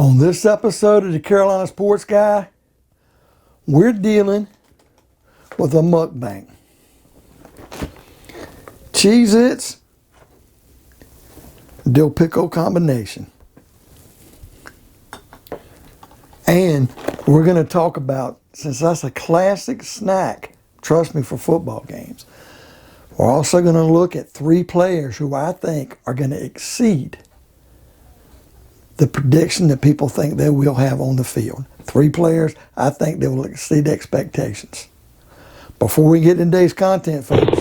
On this episode of the Carolina Sports Guy, we're dealing with a mukbang. Cheez Its, dill pickle combination. And we're going to talk about, since that's a classic snack, trust me, for football games, we're also going to look at three players who I think are going to exceed the prediction that people think they will have on the field. Three players, I think they will exceed expectations. Before we get into today's content, folks,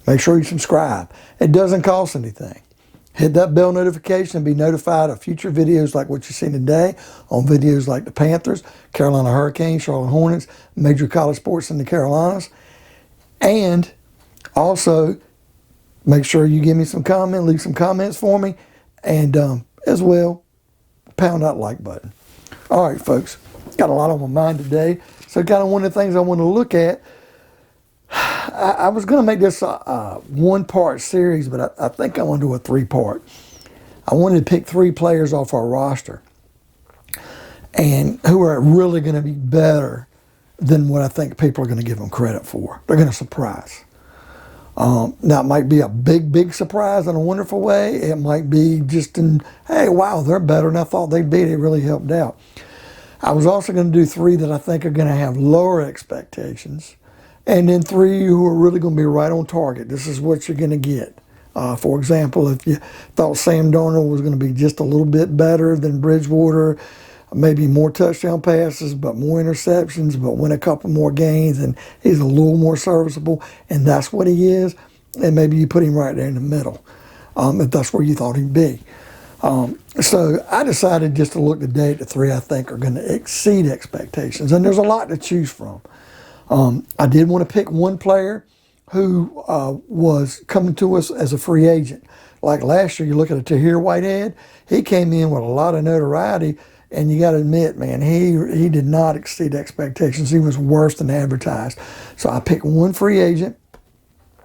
make sure you subscribe. It doesn't cost anything. Hit that bell notification and be notified of future videos like what you've seen today, on videos like the Panthers, Carolina Hurricanes, Charlotte Hornets, major college sports in the Carolinas. And also, make sure you give me some comment, leave some comments for me, and as well, pound that like button. All right, folks, got a lot on my mind today. So kind of one of the things I want to look at, I was going to make this a one-part series, but I think I want to do a three-part. I wanted to pick three players off our roster and who are really going to be better than what I think people are going to give them credit for. They're going to surprise. Now, it might be a big surprise in a wonderful way. It might be just hey, wow, they're better than I thought they'd be. They really helped out. I was also going to do three that I think are going to have lower expectations, and then three who are really going to be right on target. This is what you're going to get. For example, if you thought Sam Darnold was going to be just a little bit better than Bridgewater, maybe more touchdown passes, but more interceptions, but win a couple more games, and he's a little more serviceable, and that's what he is, and maybe you put him right there in the middle, if that's where you thought he'd be. So I decided just to look today at the three I think are going to exceed expectations, and there's a lot to choose from. I did want to pick one player who was coming to us as a free agent. Like last year, you look at a Tahir Whitehead, he came in with a lot of notoriety, and you got to admit, man, he did not exceed expectations. He was worse than advertised. So I picked one free agent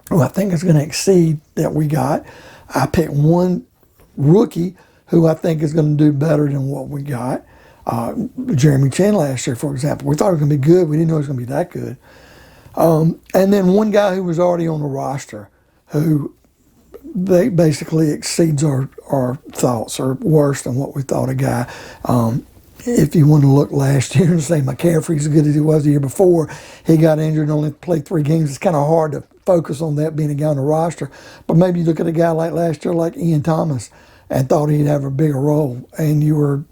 who I think is going to exceed that we got. I picked one rookie who I think is going to do better than what we got. Jeremy Chinn last year, for example. We thought it was going to be good. We didn't know it was going to be that good. And then one guy who was already on the roster who basically exceeds our thoughts, or worse than what we thought a guy. If you want to look last year and say McCaffrey's as good as he was the year before, he got injured and only played 3 games. It's kind of hard to focus on that being a guy on the roster. But maybe you look at a guy like last year, like Ian Thomas, and thought he'd have a bigger role, and you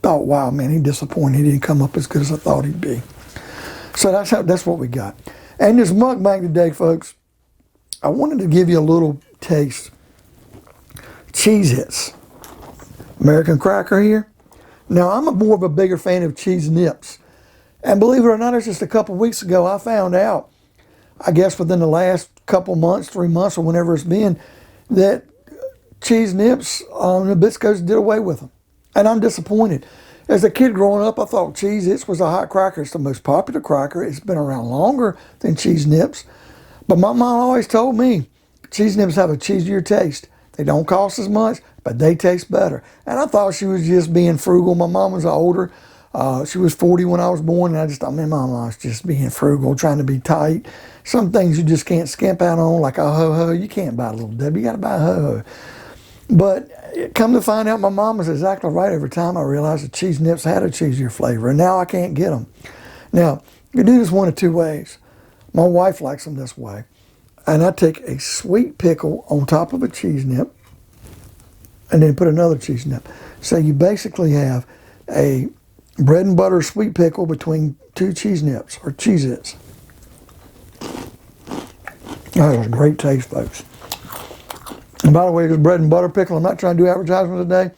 thought, wow, man, he disappointed. He didn't come up as good as I thought he'd be. So that's what we got. And this mukbang today, folks, I wanted to give you a little taste. Cheez Its, American cracker here. Now, I'm more of a bigger fan of cheese nips. And believe it or not, it's just a couple weeks ago I found out, I guess within the last couple months, 3 months, or whenever it's been, that cheese nips, Nabisco's did away with them. And I'm disappointed. As a kid growing up, I thought Cheez Its was a hot cracker. It's the most popular cracker. It's been around longer than cheese nips. But my mom always told me, cheese nips have a cheesier taste. They don't cost as much, but they taste better. And I thought she was just being frugal. My mom was older. She was 40 when I was born, and I just thought, man, my mom was just being frugal, trying to be tight. Some things you just can't skimp out on, like a ho-ho. You can't buy a Little Debbie. You got to buy a ho-ho. But come to find out, my mom was exactly right. Every time I realized that cheese nips had a cheesier flavor, and now I can't get them. Now, you do this one of two ways. My wife likes them this way. And I take a sweet pickle on top of a cheese nip and then put another cheese nip. So you basically have a bread and butter sweet pickle between 2 cheese nips, or Cheez Its. That was a great taste, folks. And by the way, this bread and butter pickle, I'm not trying to do advertisement today.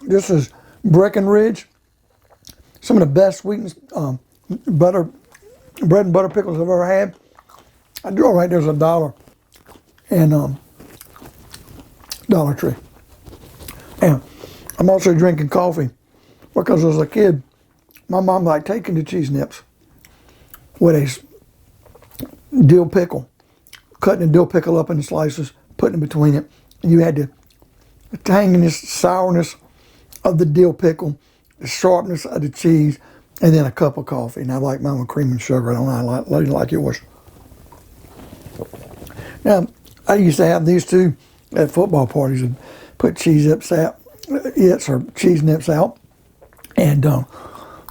This is Breckenridge. Some of the best sweetened bread and butter pickles I've ever had. I draw right there's $1 in Dollar Tree. And I'm also drinking coffee because as a kid, my mom liked taking the cheese nips with a dill pickle, cutting the dill pickle up into slices, putting it between it. You had to the tanginess, sourness of the dill pickle, the sharpness of the cheese, and then a cup of coffee. And I like mine with cream and sugar. I don't know how like yours. Now, I used to have these two at football parties and put cheese nips out, or cheese nips out, and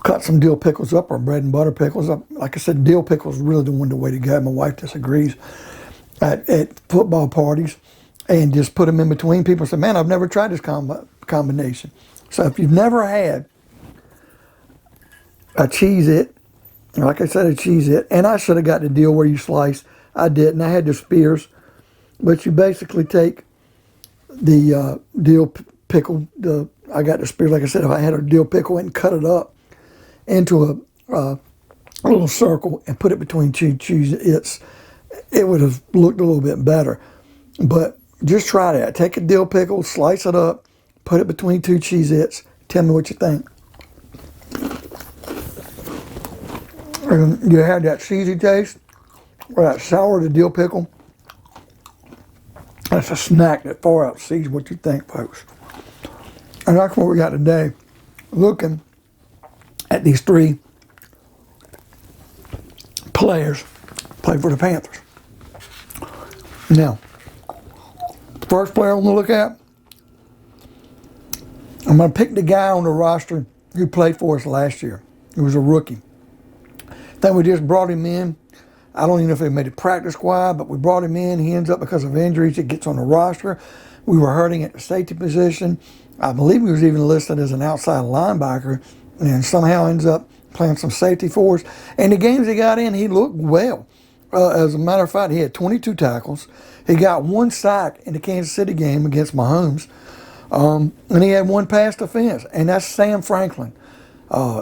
cut some dill pickles up or bread and butter pickles up. Like I said, dill pickles is really the way to go. My wife disagrees at football parties, and just put them in between. People say, man, I've never tried this combination. So if you've never had a Cheez It, like I said, a Cheez It, and I should have got the deal where you slice. I didn't. I had the spears. But you basically take the dill pickle. I got the spears, like I said, if I had a dill pickle and cut it up into a little circle and put it between two Cheez Its, it would have looked a little bit better. But just try that. Take a dill pickle, slice it up, put it between two Cheez Its. Tell me what you think. And you have that cheesy taste, or that sour the dill pickle. That's a snack that far outsees what you think, folks. And that's what we got today. Looking at these three players play for the Panthers. Now, first player I'm going to look at, I'm going to pick the guy on the roster who played for us last year. He was a rookie. I think we just brought him in. I don't even know if they made a practice squad, but we brought him in. He ends up, because of injuries, he gets on the roster. We were hurting at the safety position. I believe he was even listed as an outside linebacker, and somehow ends up playing some safety for us. And the games he got in, he looked well. As a matter of fact, he had 22 tackles. He got one sack in the Kansas City game against Mahomes. And he had one pass defense, and that's Sam Franklin.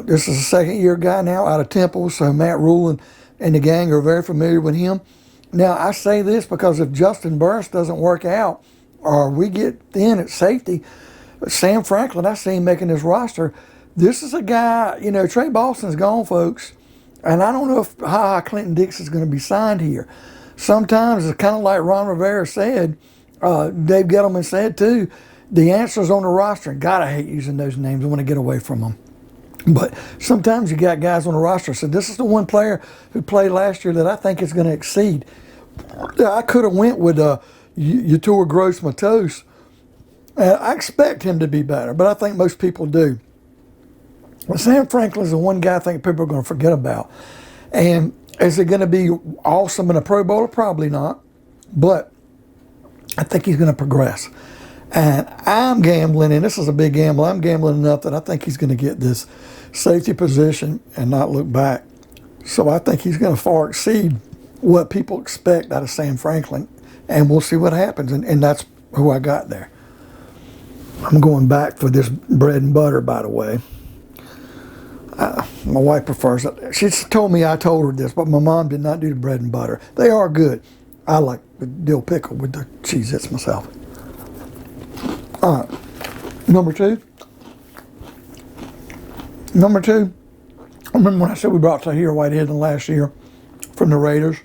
This is a second-year guy now out of Temple, so Matt Rule and the gang are very familiar with him. Now, I say this because if Juston Burris doesn't work out or we get thin at safety, Sam Franklin, I see him making this roster. This is a guy, Tre Boston's gone, folks, and I don't know if Clinton Dix is going to be signed here. Sometimes it's kind of like Ron Rivera said, Dave Gettleman said too, the answer's on the roster. God, I hate using those names. I want to get away from them. But sometimes you got guys on the roster. So this is the one player who played last year that I think is going to exceed. I could have went with Yetur Gross-Matos. I expect him to be better, but I think most people do. Well, Sam Franklin is the one guy I think people are going to forget about. And is it going to be awesome in a Pro Bowl? Probably not. But I think he's going to progress. And I'm gambling, and this is a big gamble, I'm gambling enough that I think he's going to get this safety position and not look back. So I think he's going to far exceed what people expect out of Sam Franklin. And we'll see what happens. And that's who I got there. I'm going back for this bread and butter, by the way. My wife prefers it. She told me I told her this, but my mom did not do the bread and butter. They are good. I like the dill pickle with the Cheez Its myself. All right, number two. I remember when I said we brought Tahir Whitehead in last year from the Raiders.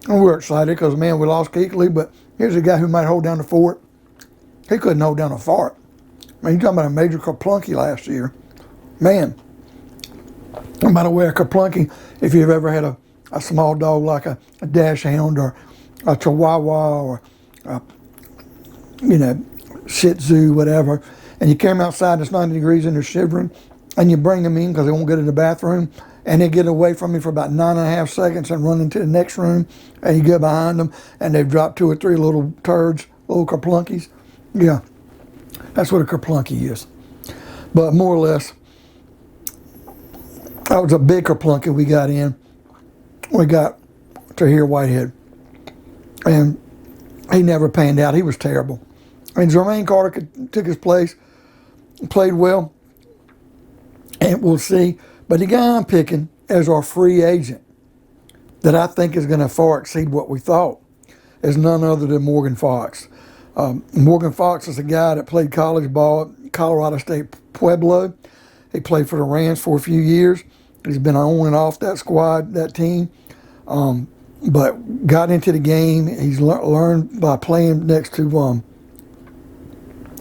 And we were excited because, man, we lost Kuechly, but here's a guy who might hold down the fort. He couldn't hold down a fart. I mean, you're talking about a major Kerplunky last year. Man, and by the way, a Kerplunky, if you've ever had a small dog like a dash hound or a chihuahua or Shih Tzu, whatever, and you carry them outside and it's 90 degrees and they're shivering, and you bring them in because they won't get in the bathroom, and they get away from you for about 9.5 seconds and run into the next room, and you go behind them and they've dropped 2 or 3 little turds, little Kerplunkies. Yeah, that's what a Kerplunky is. But more or less, that was a big Kerplunky we got in. We got Tahir Whitehead, and he never panned out. He was terrible. And Jermaine Carter took his place, played well, and we'll see. But the guy I'm picking as our free agent that I think is going to far exceed what we thought is none other than Morgan Fox. Morgan Fox is a guy that played college ball at Colorado State Pueblo. He played for the Rams for a few years. He's been on and off that squad, that team. But got into the game. He's learned by playing next to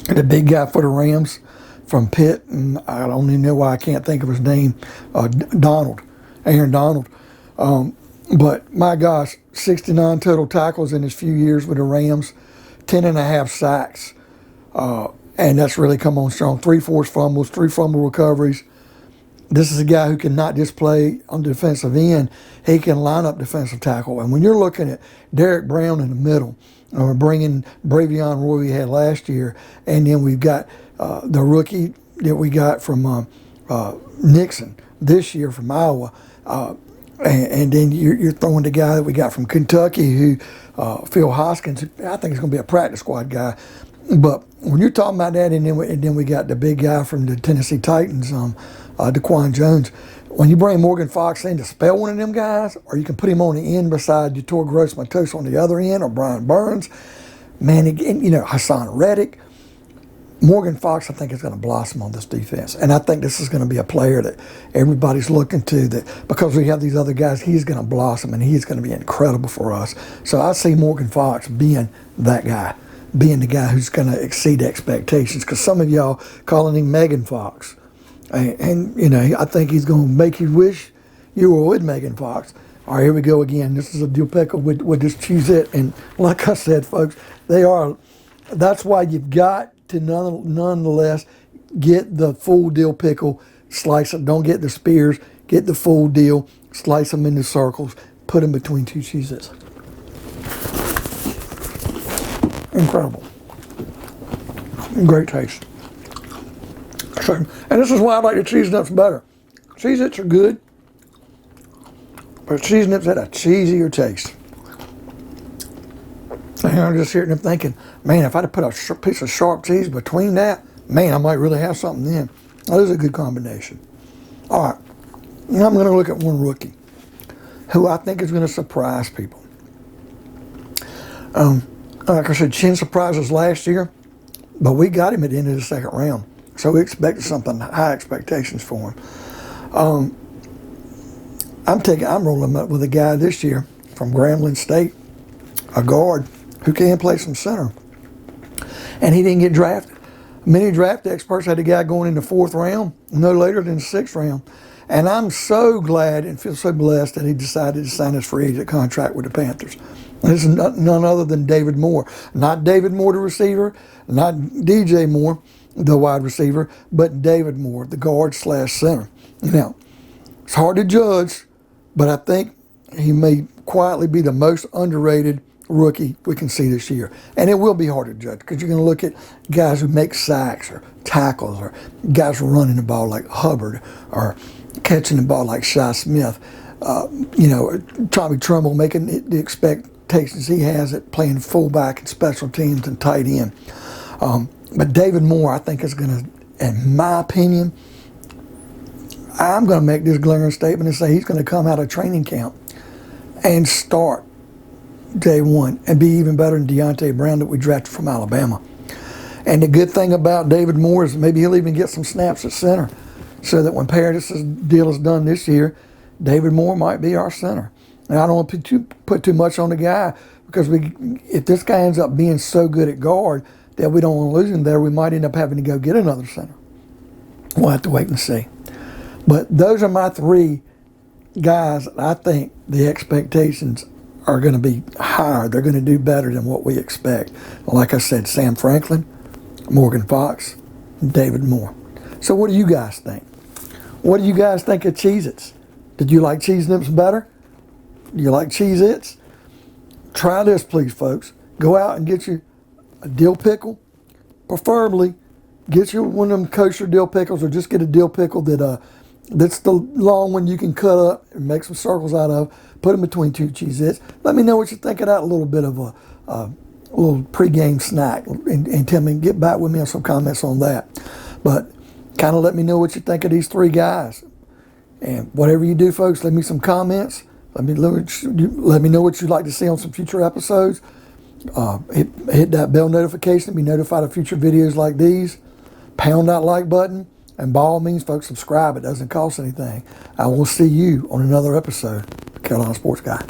the big guy for the Rams from Pitt, and I don't even know why I can't think of his name, Aaron Donald. But my gosh, 69 total tackles in his few years with the Rams, 10.5 sacks. And that's really come on strong. 3 forced fumbles, 3 fumble recoveries. This is a guy who can not just play on the defensive end, he can line up defensive tackle. And when you're looking at Derrick Brown in the middle, or bringing Daviyon Roy we had last year, and then we've got the rookie that we got from Nixon this year from Iowa, and then you're throwing the guy that we got from Kentucky, who Phil Hoskins, I think is going to be a practice squad guy. But when you're talking about that, and then we got the big guy from the Tennessee Titans, DaQuan Jones. When you bring Morgan Fox in to spell one of them guys, or you can put him on the end beside Yetur Gross-Matos on the other end, or Brian Burns, man, Hassan Reddick, Morgan Fox, I think, is going to blossom on this defense. And I think this is going to be a player that everybody's looking to, that because we have these other guys, he's going to blossom, and he's going to be incredible for us. So I see Morgan Fox being that guy, being the guy who's going to exceed expectations, because some of y'all calling him Megan Fox. And I think he's going to make you wish you were with Megan Fox. All right, here we go again. This is a dill pickle with this Cheez It. And like I said, folks, that's why you've got to nonetheless get the full dill pickle, slice it. Don't get the spears. Get the full deal, slice them into circles, put them between 2 Cheez Its. Incredible. Great taste. So, and this is why I like the Cheez Nips better. Cheez Its are good, but Cheez Nips had a cheesier taste. And I'm just sitting there thinking, man, if I'd have put a piece of sharp cheese between that, man, I might really have something then. That is a good combination. All right, now I'm going to look at one rookie who I think is going to surprise people. Like I said, Chinn surprised us last year, but we got him at the end of the second round. So we expected something, high expectations for him. I'm rolling up with a guy this year from Grambling State, a guard who can play some center. And he didn't get drafted. Many draft experts had a guy going in the 4th round, no later than the 6th round. And I'm so glad and feel so blessed that he decided to sign his free agent contract with the Panthers. And this is none other than David Moore. Not David Moore, the receiver, not DJ Moore, the wide receiver, but David Moore, the guard / center. Now, it's hard to judge, but I think he may quietly be the most underrated rookie we can see this year. And it will be hard to judge, because you're going to look at guys who make sacks or tackles, or guys running the ball like Hubbard, or catching the ball like Shi Smith. Tommy Trumbull making the expectations he has at playing fullback and special teams and tight end. But David Moore, I think, is going to, in my opinion, I'm going to make this glaring statement and say he's going to come out of training camp and start day one and be even better than Deontay Brown that we drafted from Alabama. And the good thing about David Moore is maybe he'll even get some snaps at center, so that when Paradis' deal is done this year, David Moore might be our center. And I don't want to put too much on the guy, because if this guy ends up being so good at guard that we don't want to lose him there, we might end up having to go get another center. We'll have to wait and see. But those are my 3 guys that I think the expectations are going to be higher. They're going to do better than what we expect. Like I said, Sam Franklin, Morgan Fox, and David Moore. So what do you guys think? What do you guys think of Cheez Its? Did you like Cheez Nips better? Do you like Cheez Its? Try this, please, folks. Go out and get you a dill pickle. Preferably, get you one of them kosher dill pickles, or just get a dill pickle that's the long one you can cut up and make some circles out of. Put them between 2 Cheez Its. Let me know what you think of that little bit of a little pregame snack, and tell me, get back with me on some comments on that. But kind of let me know what you think of these 3 guys. And whatever you do, folks, leave me some comments. Let me know what you'd like to see on some future episodes. Hit that bell notification to be notified of future videos like these. Pound that like button. And by all means, folks, subscribe. It doesn't cost anything. I will see you on another episode of Carolina Sports Guy.